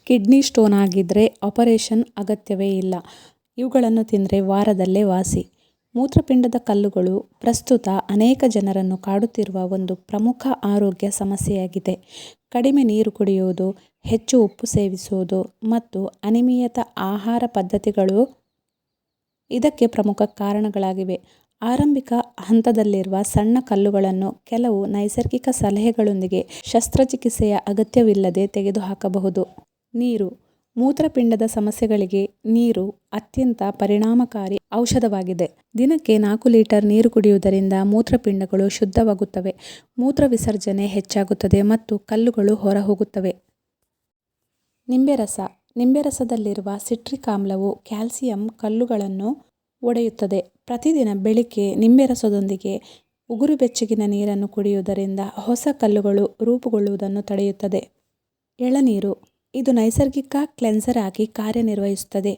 Kidney stone ಆಗಿದ್ದರೆ operation ಅಗತ್ಯವೇ ಇಲ್ಲ. ಇವುಗಳನ್ನು ತಿಂದರೆ ವಾರದಲ್ಲೇ ವಾಸಿ. ಮೂತ್ರಪಿಂಡದ ಕಲ್ಲುಗಳು ಪ್ರಸ್ತುತ ಅನೇಕ ಜನರನ್ನು ಕಾಡುತ್ತಿರುವ ಒಂದು ಪ್ರಮುಖ ಆರೋಗ್ಯ ಸಮಸ್ಯೆಯಾಗಿದೆ. ಕಡಿಮೆ ನೀರು ಕುಡಿಯುವುದು, ಹೆಚ್ಚು ಉಪ್ಪು ಸೇವಿಸುವುದು ಮತ್ತು ಅನಿಯಮಿತ ಆಹಾರ ಪದ್ಧತಿಗಳು ಇದಕ್ಕೆ ಪ್ರಮುಖ ಕಾರಣಗಳಾಗಿವೆ. ಆರಂಭಿಕ ಹಂತದಲ್ಲಿರುವ ಸಣ್ಣ ಕಲ್ಲುಗಳನ್ನು ಕೆಲವು ನೈಸರ್ಗಿಕ ಸಲಹೆಗಳೊಂದಿಗೆ ಶಸ್ತ್ರಚಿಕಿತ್ಸೆಯ ಅಗತ್ಯವಿಲ್ಲದೆ ತೆಗೆದುಹಾಕಬಹುದು. ನೀರು. ಮೂತ್ರಪಿಂಡದ ಸಮಸ್ಯೆಗಳಿಗೆ ನೀರು ಅತ್ಯಂತ ಪರಿಣಾಮಕಾರಿ ಔಷಧವಾಗಿದೆ. ದಿನಕ್ಕೆ 4 ಲೀಟರ್ ನೀರು ಕುಡಿಯುವುದರಿಂದ ಮೂತ್ರಪಿಂಡಗಳು ಶುದ್ಧವಾಗುತ್ತವೆ, ಮೂತ್ರ ವಿಸರ್ಜನೆ ಹೆಚ್ಚಾಗುತ್ತದೆ ಮತ್ತು ಕಲ್ಲುಗಳು ಹೊರಹೋಗುತ್ತವೆ. ನಿಂಬೆ ರಸ. ನಿಂಬೆ ರಸದಲ್ಲಿರುವ ಸಿಟ್ರಿಕ್ ಆಮ್ಲವು ಕ್ಯಾಲ್ಸಿಯಂ ಕಲ್ಲುಗಳನ್ನು ಒಡೆಯುತ್ತದೆ. ಪ್ರತಿದಿನ ಬೆಳಿಗ್ಗೆ ನಿಂಬೆ ರಸದೊಂದಿಗೆ ಉಗುರು ಬೆಚ್ಚಗಿನ ನೀರನ್ನು ಕುಡಿಯುವುದರಿಂದ ಹೊಸ ಕಲ್ಲುಗಳು ರೂಪುಗೊಳ್ಳುವುದನ್ನು ತಡೆಯುತ್ತದೆ. ಎಳನೀರು. ಇದು ನೈಸರ್ಗಿಕ ಕ್ಲೆನ್ಸರ್ ಆಗಿ ಕಾರ್ಯನಿರ್ವಹಿಸುತ್ತದೆ.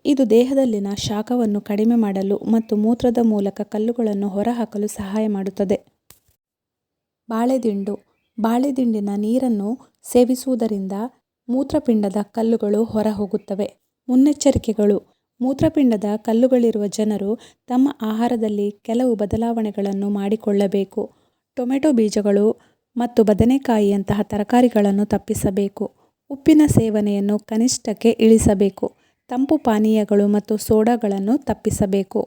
ಇದು ದೇಹದಲ್ಲಿನ ಶಾಖವನ್ನು ಕಡಿಮೆ ಮಾಡಲು ಮತ್ತು ಮೂತ್ರದ ಮೂಲಕ ಕಲ್ಲುಗಳನ್ನು ಹೊರಹಾಕಲು ಸಹಾಯ ಮಾಡುತ್ತದೆ. ಬಾಳೆದಿಂಡು. ಬಾಳೆದಿಂಡಿನ ನೀರನ್ನು ಸೇವಿಸುವುದರಿಂದ ಮೂತ್ರಪಿಂಡದ ಕಲ್ಲುಗಳು ಹೊರಹೋಗುತ್ತವೆ. ಮುನ್ನೆಚ್ಚರಿಕೆಗಳು. ಮೂತ್ರಪಿಂಡದ ಕಲ್ಲುಗಳಿರುವ ಜನರು ತಮ್ಮ ಆಹಾರದಲ್ಲಿ ಕೆಲವು ಬದಲಾವಣೆಗಳನ್ನು ಮಾಡಿಕೊಳ್ಳಬೇಕು. ಟೊಮೆಟೊ ಬೀಜಗಳು ಮತ್ತು ಬದನೆಕಾಯಿಯಂತಹ ತರಕಾರಿಗಳನ್ನು ತಪ್ಪಿಸಬೇಕು. ಉಪ್ಪಿನ ಸೇವನೆಯನ್ನು ಕನಿಷ್ಠಕ್ಕೆ ಇಳಿಸಬೇಕು. ತಂಪು ಪಾನೀಯಗಳು ಮತ್ತು ಸೋಡಾಗಳನ್ನು ತಪ್ಪಿಸಬೇಕು.